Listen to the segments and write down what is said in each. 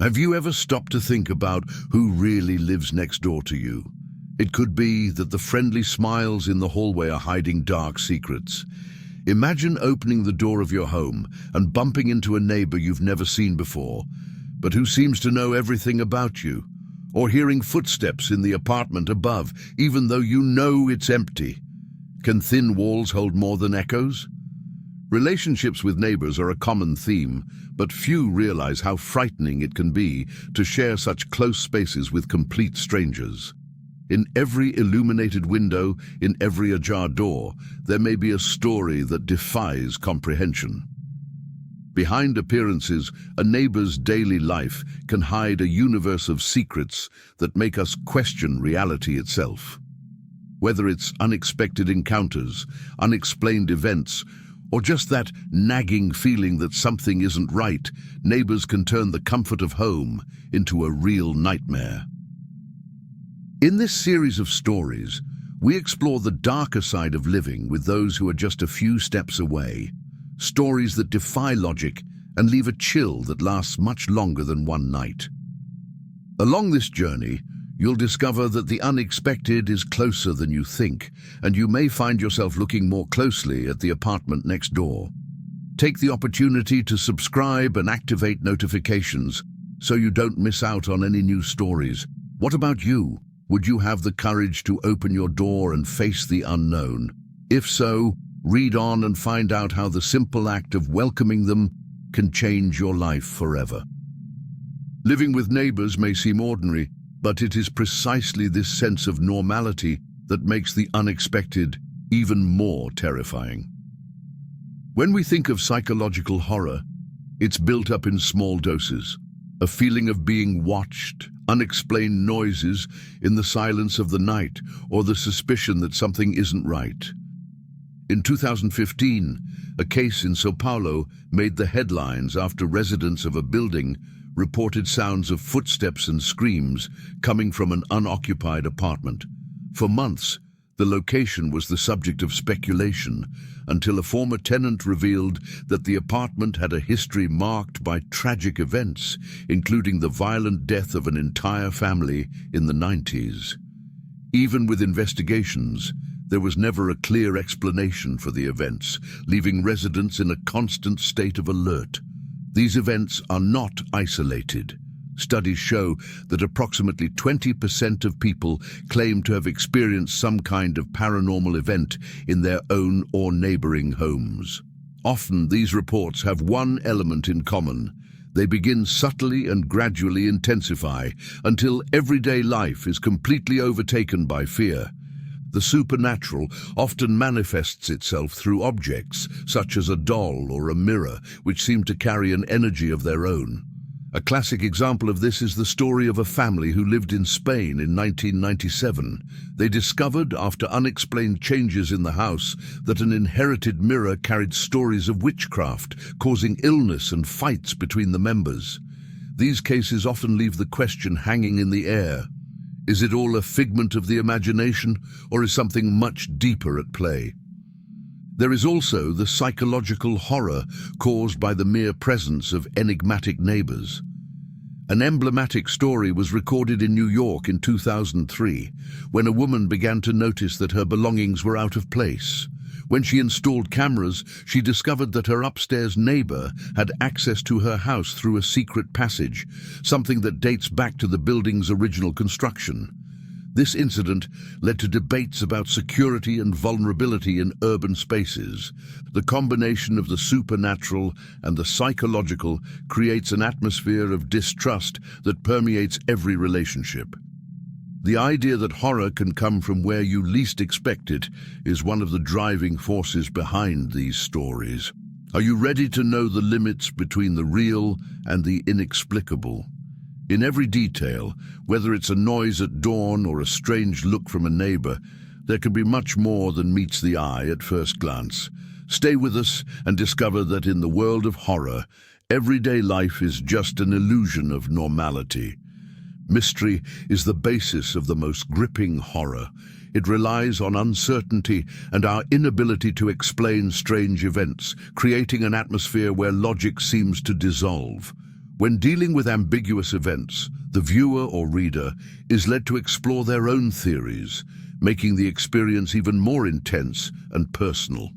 Have you ever stopped to think about who really lives next door to you? It could be that the friendly smiles in the hallway are hiding dark secrets. Imagine opening the door of your home and bumping into a neighbor you've never seen before, but who seems to know everything about you, or hearing footsteps in the apartment above, even though you know it's empty. Can thin walls hold more than echoes? Relationships with neighbors are a common theme, but few realize how frightening it can be to share such close spaces with complete strangers. In every illuminated window, in every ajar door, there may be a story that defies comprehension. Behind appearances, a neighbor's daily life can hide a universe of secrets that make us question reality itself. Whether it's unexpected encounters, unexplained events, or just that nagging feeling that something isn't right, neighbors can turn the comfort of home into a real nightmare. In this series of stories, we explore the darker side of living with those who are just a few steps away. Stories that defy logic and leave a chill that lasts much longer than one night. Along this journey, you'll discover that the unexpected is closer than you think, and you may find yourself looking more closely at the apartment next door. Take the opportunity to subscribe and activate notifications so you don't miss out on any new stories. What about you? Would you have the courage to open your door and face the unknown? If so, read on and find out how the simple act of welcoming them can change your life forever. Living with neighbors may seem ordinary, but it is precisely this sense of normality that makes the unexpected even more terrifying. When we think of psychological horror, it's built up in small doses. A feeling of being watched, unexplained noises in the silence of the night, or the suspicion that something isn't right. In 2015, a case in São Paulo made the headlines after residents of a building reported sounds of footsteps and screams coming from an unoccupied apartment. For months, the location was the subject of speculation until a former tenant revealed that the apartment had a history marked by tragic events, including the violent death of an entire family in the 90s. Even with investigations, there was never a clear explanation for the events, leaving residents in a constant state of alert. These events are not isolated. Studies show that approximately 20% of people claim to have experienced some kind of paranormal event in their own or neighboring homes. Often these reports have one element in common. They begin subtly and gradually intensify until everyday life is completely overtaken by fear. The supernatural often manifests itself through objects, such as a doll or a mirror, which seem to carry an energy of their own. A classic example of this is the story of a family who lived in Spain in 1997. They discovered, after unexplained changes in the house, that an inherited mirror carried stories of witchcraft, causing illness and fights between the members. These cases often leave the question hanging in the air. Is it all a figment of the imagination, or is something much deeper at play? There is also the psychological horror caused by the mere presence of enigmatic neighbors. An emblematic story was recorded in New York in 2003, when a woman began to notice that her belongings were out of place. When she installed cameras, she discovered that her upstairs neighbor had access to her house through a secret passage, something that dates back to the building's original construction. This incident led to debates about security and vulnerability in urban spaces. The combination of the supernatural and the psychological creates an atmosphere of distrust that permeates every relationship. The idea that horror can come from where you least expect it is one of the driving forces behind these stories. Are you ready to know the limits between the real and the inexplicable? In every detail, whether it's a noise at dawn or a strange look from a neighbor, there can be much more than meets the eye at first glance. Stay with us and discover that in the world of horror, everyday life is just an illusion of normality. Mystery is the basis of the most gripping horror. It relies on uncertainty and our inability to explain strange events, creating an atmosphere where logic seems to dissolve. When dealing with ambiguous events, the viewer or reader is led to explore their own theories, making the experience even more intense and personal.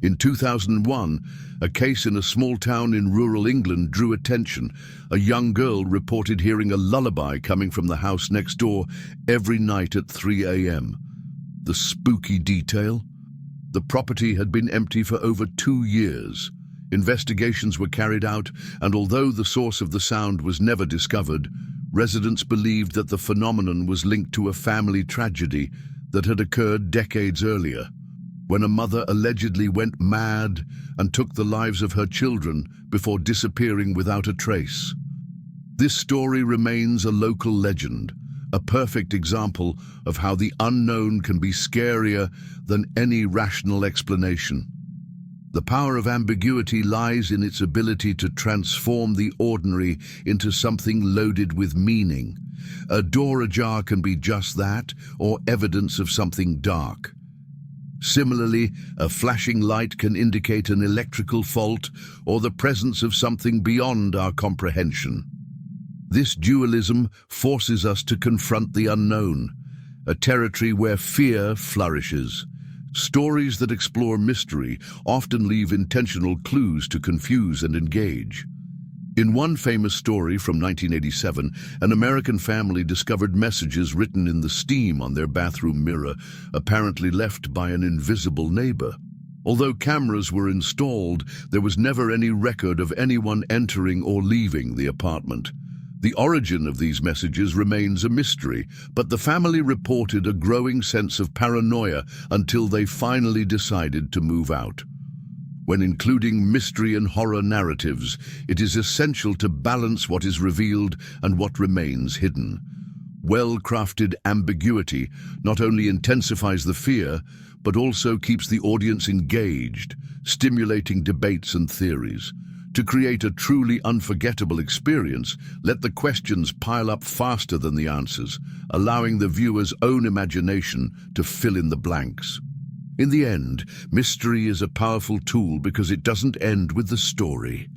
In 2001, a case in a small town in rural England drew attention. A young girl reported hearing a lullaby coming from the house next door every night at 3 a.m. The spooky detail? The property had been empty for over 2 years. Investigations were carried out, and although the source of the sound was never discovered, residents believed that the phenomenon was linked to a family tragedy that had occurred decades earlier, when a mother allegedly went mad and took the lives of her children before disappearing without a trace. This story remains a local legend, a perfect example of how the unknown can be scarier than any rational explanation. The power of ambiguity lies in its ability to transform the ordinary into something loaded with meaning. A door ajar can be just that, or evidence of something dark. Similarly, a flashing light can indicate an electrical fault or the presence of something beyond our comprehension. This dualism forces us to confront the unknown, a territory where fear flourishes. Stories that explore mystery often leave intentional clues to confuse and engage. In one famous story from 1987, an American family discovered messages written in the steam on their bathroom mirror, apparently left by an invisible neighbor. Although cameras were installed, there was never any record of anyone entering or leaving the apartment. The origin of these messages remains a mystery, but the family reported a growing sense of paranoia until they finally decided to move out. When including mystery and horror narratives, it is essential to balance what is revealed and what remains hidden. Well-crafted ambiguity not only intensifies the fear, but also keeps the audience engaged, stimulating debates and theories. To create a truly unforgettable experience, let the questions pile up faster than the answers, allowing the viewer's own imagination to fill in the blanks. In the end, mystery is a powerful tool because it doesn't end with the story.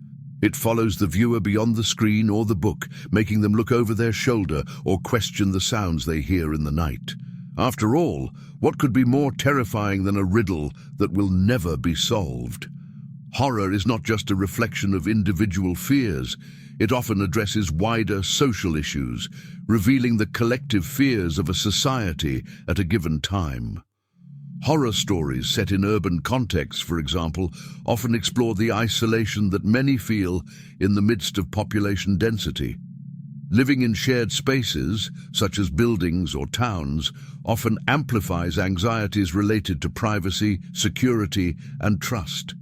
It follows the viewer beyond the screen or the book, making them look over their shoulder or question the sounds they hear in the night. After all, what could be more terrifying than a riddle that will never be solved? Horror is not just a reflection of individual fears. It often addresses wider social issues, revealing the collective fears of a society at a given time. Horror stories set in urban contexts, for example, often explore the isolation that many feel in the midst of population density. Living in shared spaces, such as buildings or towns, often amplifies anxieties related to privacy, security, and trust.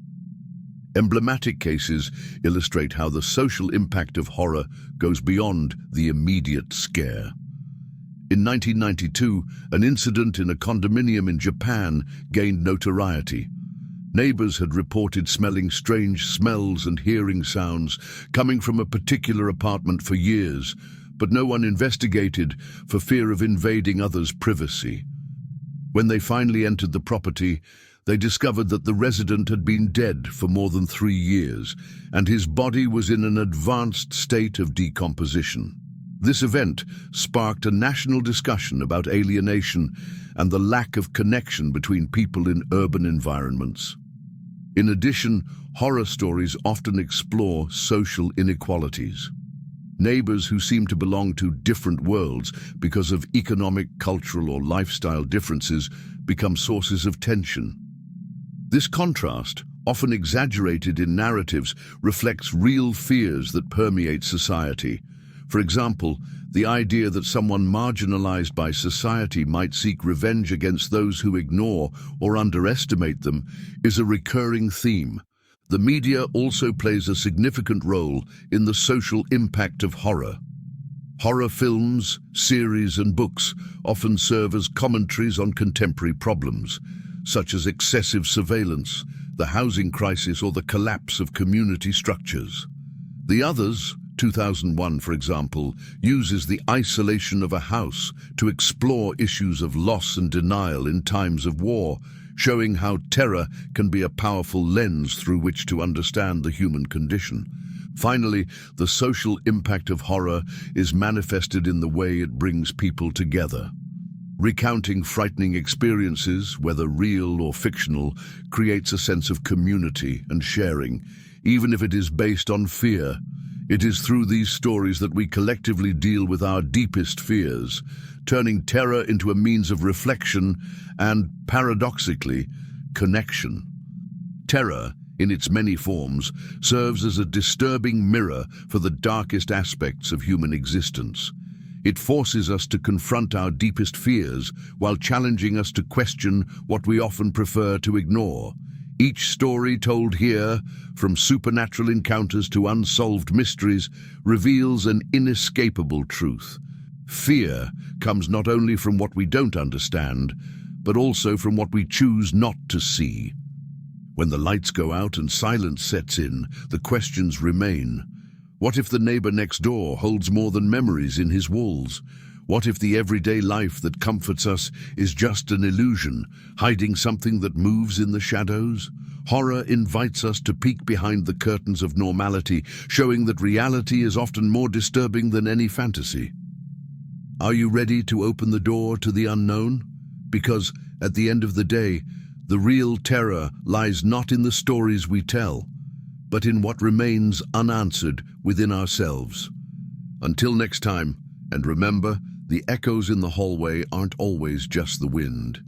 Emblematic cases illustrate how the social impact of horror goes beyond the immediate scare. In 1992, an incident in a condominium in Japan gained notoriety. Neighbors had reported smelling strange smells and hearing sounds coming from a particular apartment for years, but no one investigated for fear of invading others' privacy. When they finally entered the property, they discovered that the resident had been dead for more than 3 years, and his body was in an advanced state of decomposition. This event sparked a national discussion about alienation and the lack of connection between people in urban environments. In addition, horror stories often explore social inequalities. Neighbors who seem to belong to different worlds because of economic, cultural, or lifestyle differences become sources of tension. This contrast, often exaggerated in narratives, reflects real fears that permeate society. For example, the idea that someone marginalized by society might seek revenge against those who ignore or underestimate them is a recurring theme. The media also plays a significant role in the social impact of horror. Horror films, series, and books often serve as commentaries on contemporary problems, such as excessive surveillance, the housing crisis, or the collapse of community structures. The Others, 2001, for example, uses the isolation of a house to explore issues of loss and denial in times of war, showing how terror can be a powerful lens through which to understand the human condition. Finally, the social impact of horror is manifested in the way it brings people together. Recounting frightening experiences, whether real or fictional, creates a sense of community and sharing, even if it is based on fear. It is through these stories that we collectively deal with our deepest fears, turning terror into a means of reflection and, paradoxically, connection. Terror, in its many forms, serves as a disturbing mirror for the darkest aspects of human existence. It forces us to confront our deepest fears while challenging us to question what we often prefer to ignore. Each story told here, from supernatural encounters to unsolved mysteries, reveals an inescapable truth. Fear comes not only from what we don't understand, but also from what we choose not to see. When the lights go out and silence sets in, the questions remain. What if the neighbor next door holds more than memories in his walls? What if the everyday life that comforts us is just an illusion, hiding something that moves in the shadows? Horror invites us to peek behind the curtains of normality, showing that reality is often more disturbing than any fantasy. Are you ready to open the door to the unknown? Because, at the end of the day, the real terror lies not in the stories we tell, but in what remains unanswered within ourselves. Until next time, and remember, the echoes in the hallway aren't always just the wind.